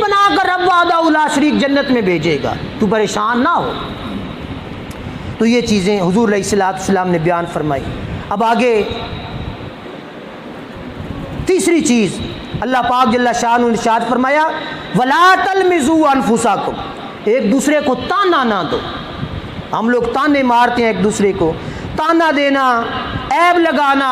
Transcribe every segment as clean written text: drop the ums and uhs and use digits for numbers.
بنا کر رب وحدہ لا شریک جنت میں بھیجے گا، تو پریشان نہ ہو۔ تو یہ چیزیں حضور علیہ الصلوۃ والسلام نے بیان فرمائی۔ اب آگے تیسری چیز اللہ پاک جل شانہ نے ارشاد فرمایا وَلَا تَلْمِزُوا أَنفُسَكُمْ، ایک دوسرے کو تانا نہ دو۔ ہم لوگ تانے مارتے ہیں ایک دوسرے کو، تانا دینا، عیب لگانا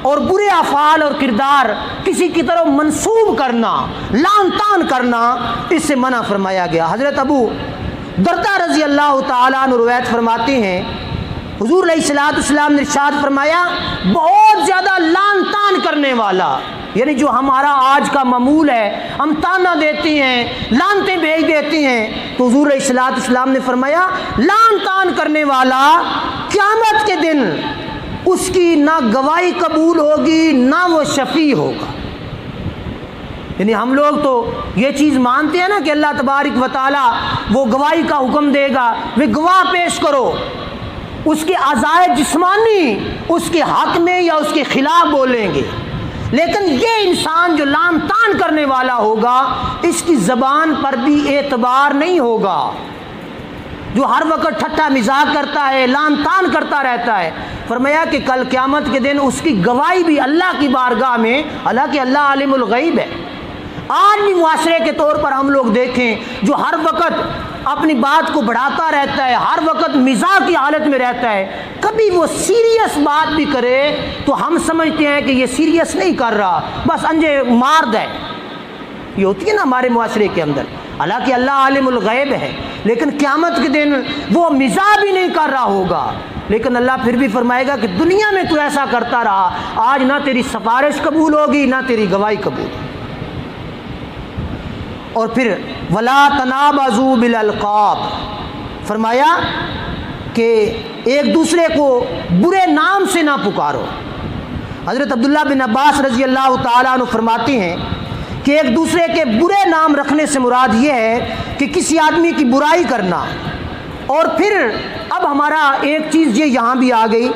اور برے افعال اور کردار کسی کی طرف منسوب کرنا، لعن طعن کرنا، اس سے منع فرمایا گیا۔ حضرت ابو دردہ رضی اللہ تعالیٰ عنہ روایت فرماتے ہیں حضور علیہ الصلوۃ والسلام نے ارشاد فرمایا بہت زیادہ لعن طعن کرنے والا، یعنی جو ہمارا آج کا معمول ہے، ہم تانا دیتے ہیں، لعنتیں بھیج دیتے ہیں، تو حضور علیہ الصلوۃ والسلام نے فرمایا لعن طعن کرنے والا قیامت کے دن اس کی نہ گواہی قبول ہوگی نہ وہ شفیع ہوگا۔ یعنی ہم لوگ تو یہ چیز مانتے ہیں نا کہ اللہ تبارک و تعالیٰ وہ گواہی کا حکم دے گا، وہ گواہ پیش کرو، اس کے اعضائے جسمانی اس کے حق میں یا اس کے خلاف بولیں گے، لیکن یہ انسان جو لعن طعن کرنے والا ہوگا اس کی زبان پر بھی اعتبار نہیں ہوگا، جو ہر وقت ٹھٹا مزاق کرتا ہے، لعن طعن کرتا رہتا ہے۔ فرمایا کہ کل قیامت کے دن اس کی گواہی بھی اللہ کی بارگاہ میں، حالانکہ اللہ عالم الغیب ہے۔ آج بھی معاشرے کے طور پر ہم لوگ دیکھیں جو ہر وقت اپنی بات کو بڑھاتا رہتا ہے، ہر وقت مزاح کی حالت میں رہتا ہے، کبھی وہ سیریس بات بھی کرے تو ہم سمجھتے ہیں کہ یہ سیریس نہیں کر رہا، بس انجے مارد ہے۔ یہ ہوتی ہے نا ہمارے معاشرے کے اندر، حالانکہ اللہ عالم الغیب ہے، لیکن قیامت کے دن وہ مزاح بھی نہیں کر رہا ہوگا، لیکن اللہ پھر بھی فرمائے گا کہ دنیا میں تو ایسا کرتا رہا، آج نہ تیری سفارش قبول ہوگی نہ تیری گواہی قبول ہوگی۔ اور پھر وَلَا تَنَابَزُوا بِالْأَلْقَابِ، فرمایا کہ ایک دوسرے کو برے نام سے نہ پکارو۔ حضرت عبداللہ بن عباس رضی اللہ تعالیٰ عنہ فرماتے ہیں کہ ایک دوسرے کے برے نام رکھنے سے مراد یہ ہے کہ کسی آدمی کی برائی کرنا۔ اور پھر اب ہمارا ایک چیز یہ یہاں بھی آ گئی،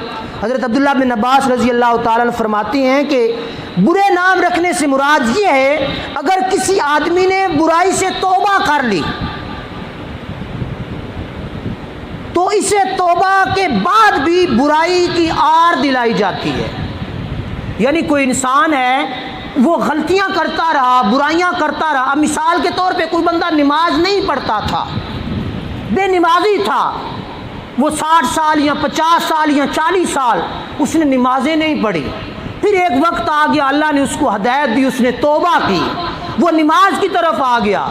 حضرت عبداللہ بن عباس رضی اللہ تعالیٰ عنہ فرماتے ہیں کہ برے نام رکھنے سے مراد یہ ہے اگر کسی آدمی نے برائی سے توبہ کر لی تو اسے توبہ کے بعد بھی برائی کی آر دلائی جاتی ہے۔ یعنی کوئی انسان ہے وہ غلطیاں کرتا رہا، برائیاں کرتا رہا، اب مثال کے طور پہ کوئی بندہ نماز نہیں پڑھتا تھا، بے نمازی تھا، وہ 60 سال یا 50 سال یا 40 سال اس نے نمازیں نہیں پڑھی، پھر ایک وقت آ گیا اللہ نے اس کو ہدایت دی، اس نے توبہ کی، وہ نماز کی طرف آ گیا،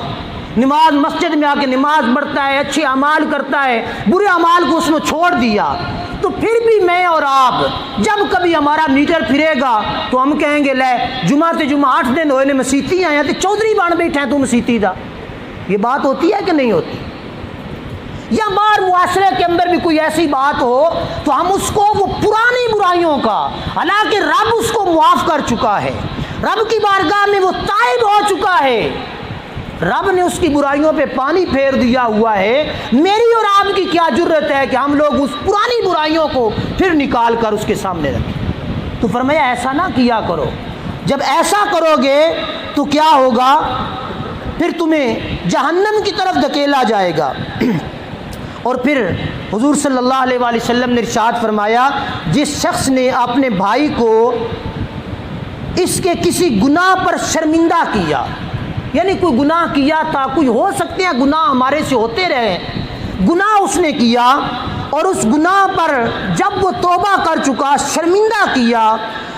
نماز مسجد میں آ کے نماز پڑھتا ہے، اچھے اعمال کرتا ہے، برے اعمال کو اس نے چھوڑ دیا، تو پھر بھی میں اور آپ جب کبھی ہمارا میٹر پھرے گا تو ہم کہیں گے لے جمعہ تے جمعہ 8 دن ہوئے نے مسیتی آئے تے چودھری بن بیٹھے ہیں تو مسیتی دا۔ یہ بات ہوتی ہے کہ نہیں ہوتی؟ یا باہر معاشرے کے اندر بھی کوئی ایسی بات ہو تو ہم اس کو وہ پرانی برائیوں کا، حالانکہ رب اس کو معاف کر چکا ہے، رب کی بارگاہ میں وہ تائب ہو چکا ہے، رب نے اس کی برائیوں پہ پانی پھیر دیا ہوا ہے، میری اور آپ کی کیا جرت ہے کہ ہم لوگ اس پرانی برائیوں کو پھر نکال کر اس کے سامنے رکھیں؟ تو فرمایا ایسا نہ کیا کرو، جب ایسا کرو گے تو کیا ہوگا؟ پھر تمہیں جہنم کی طرف دھکیلا جائے گا۔ اور پھر حضور صلی اللہ علیہ وآلہ وسلم نے ارشاد فرمایا جس شخص نے اپنے بھائی کو اس کے کسی گناہ پر شرمندہ کیا، یعنی کوئی گناہ کیا تھا، کوئی ہو سکتے ہیں گناہ ہمارے سے ہوتے رہے، گناہ اس نے کیا اور اس گناہ پر جب وہ توبہ کر چکا، شرمندہ کیا،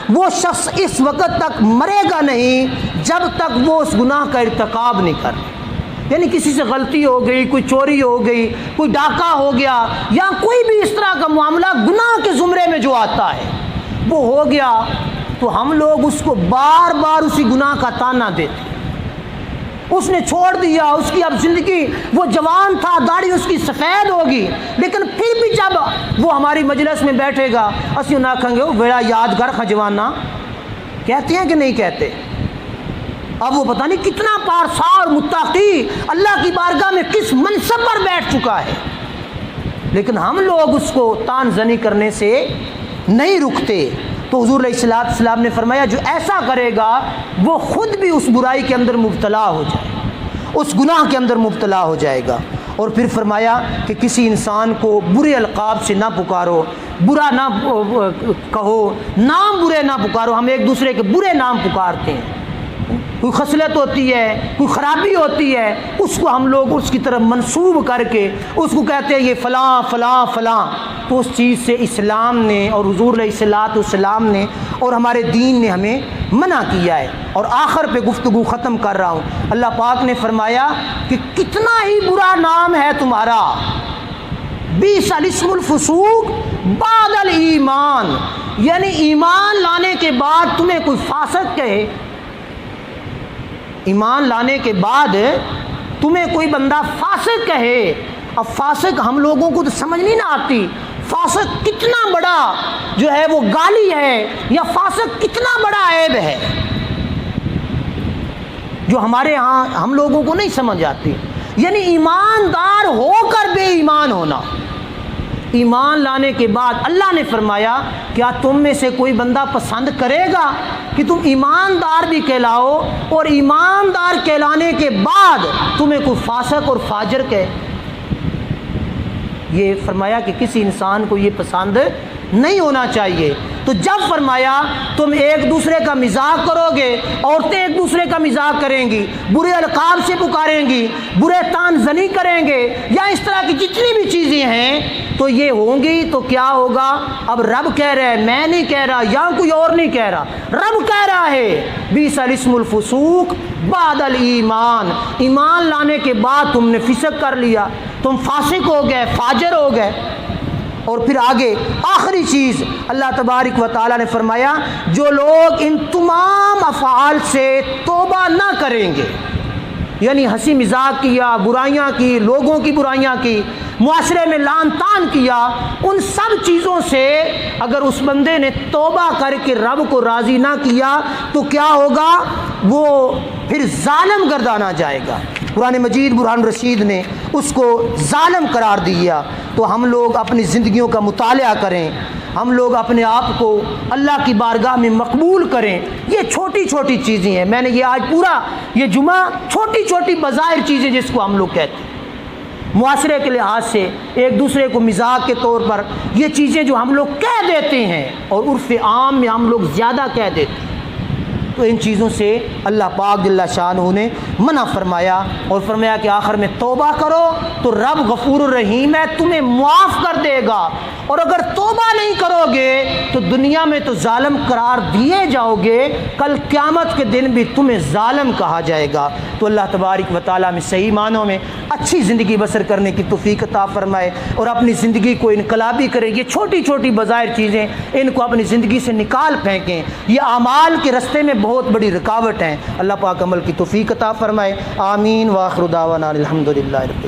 وہ شخص اس وقت تک مرے گا نہیں جب تک وہ اس گناہ کا ارتکاب نہیں کرے۔ یعنی کسی سے غلطی ہو گئی، کوئی چوری ہو گئی، کوئی ڈاکہ ہو گیا، یا کوئی بھی اس طرح کا معاملہ گناہ کے زمرے میں جو آتا ہے وہ ہو گیا، تو ہم لوگ اس کو بار بار اسی گناہ کا تانا دیتے۔ اس نے چھوڑ دیا، اس کی اب زندگی، وہ جوان تھا، داڑھی اس کی سفید ہوگی، لیکن پھر بھی جب وہ ہماری مجلس میں بیٹھے گا اسی نہ کہیں گے وہ بڑا یادگار خجوانہ، کہتے ہیں کہ نہیں کہتے؟ اب وہ پتہ نہیں کتنا پارسا اور متقی اللہ کی بارگاہ میں کس منصب پر بیٹھ چکا ہے، لیکن ہم لوگ اس کو تان زنی کرنے سے نہیں رکتے۔ تو حضور علیہ الصلوۃ والسلام نے فرمایا جو ایسا کرے گا وہ خود بھی اس برائی کے اندر مبتلا ہو جائے، اس گناہ کے اندر مبتلا ہو جائے گا۔ اور پھر فرمایا کہ کسی انسان کو برے القاب سے نہ پکارو، برا نہ کہو، نام برے نہ پکارو۔ ہم ایک دوسرے کے برے نام پکارتے ہیں، کوئی خصلت ہوتی ہے، کوئی خرابی ہوتی ہے، اس کو ہم لوگ اس کی طرف منسوب کر کے اس کو کہتے ہیں یہ فلاں فلاں فلاں۔ تو اس چیز سے اسلام نے اور حضور علیہ الصلوۃ والسلام نے اور ہمارے دین نے ہمیں منع کیا ہے۔ اور آخر پہ گفتگو ختم کر رہا ہوں، اللہ پاک نے فرمایا کہ کتنا ہی برا نام ہے تمہارا، بیس الاسم الفسوق بعد الایمان، یعنی ایمان لانے کے بعد تمہیں کوئی فاسق کہے، ایمان لانے کے بعد تمہیں کوئی بندہ فاسق کہے۔ اب فاسق ہم لوگوں کو تو سمجھ نہیں نہ آتی، فاسق کتنا بڑا جو ہے وہ گالی ہے، یا فاسق کتنا بڑا عیب ہے، جو ہمارے ہاں ہم لوگوں کو نہیں سمجھ آتی۔ یعنی ایماندار ہو کر بے ایمان ہونا، ایمان لانے کے بعد اللہ نے فرمایا کیا تم میں سے کوئی بندہ پسند کرے گا کہ تم ایماندار بھی کہلاؤ اور ایماندار کہلانے کے بعد تمہیں کوئی فاسق اور فاجر کہے؟ یہ فرمایا کہ کسی انسان کو یہ پسند نہیں ہونا چاہیے۔ تو جب فرمایا تم ایک دوسرے کا مذاق کرو گے، عورتیں ایک دوسرے کا مذاق کریں گی، برے القاب سے پکاریں گی، برے طعن زنی کریں گے، یا اس طرح کی جتنی بھی چیزیں ہیں تو یہ ہوں گی، تو کیا ہوگا؟ اب رب کہہ رہا ہے، میں نہیں کہہ رہا یا کوئی اور نہیں کہہ رہا، رب کہہ رہا ہے بیس الاسم الفسوق بعد الایمان، ایمان لانے کے بعد تم نے فسق کر لیا، تم فاسق ہو گئے، فاجر ہو گئے۔ اور پھر آگے آخری چیز اللہ تبارک و تعالیٰ نے فرمایا جو لوگ ان تمام افعال سے توبہ نہ کریں گے، یعنی ہنسی مذاق کیا، برائیاں کی، لوگوں کی برائیاں کی، معاشرے میں لعن طعن کیا، ان سب چیزوں سے اگر اس بندے نے توبہ کر کے رب کو راضی نہ کیا تو کیا ہوگا؟ وہ پھر ظالم گردانا جائے گا۔ قرآن مجید برہان رشید نے اس کو ظالم قرار دیا۔ تو ہم لوگ اپنی زندگیوں کا مطالعہ کریں، ہم لوگ اپنے آپ کو اللہ کی بارگاہ میں مقبول کریں۔ یہ چھوٹی چھوٹی چیزیں ہیں، میں نے یہ آج پورا یہ جمعہ چھوٹی چھوٹی بظاہر چیزیں جس کو ہم لوگ کہتے ہیں، معاشرے کے لحاظ سے ایک دوسرے کو مزاح کے طور پر یہ چیزیں جو ہم لوگ کہہ دیتے ہیں اور عرف عام میں ہم لوگ زیادہ کہہ دیتے ہیں، تو ان چیزوں سے اللہ پاک جل شانہ نے منع فرمایا اور فرمایا کہ آخر میں توبہ کرو تو رب غفور الرحیم ہے، تمہیں معاف کر دے گا، اور اگر توبہ نہیں کرو گے تو دنیا میں تو ظالم قرار دیے جاؤ گے، کل قیامت کے دن بھی تمہیں ظالم کہا جائے گا۔ تو اللہ تبارک و تعالیٰ میں صحیح معنوں میں اچھی زندگی بسر کرنے کی توفیق عطا فرمائے اور اپنی زندگی کو انقلابی کرے۔ یہ چھوٹی چھوٹی بظاہر چیزیں ان کو اپنی زندگی سے نکال پھینکیں، یہ اعمال کے رستے میں بہت بڑی رکاوٹ ہیں۔ اللہ پاک عمل کی توفیق عطا فرمائے۔ آمین۔ وآخر دعوانا الحمدللہ رب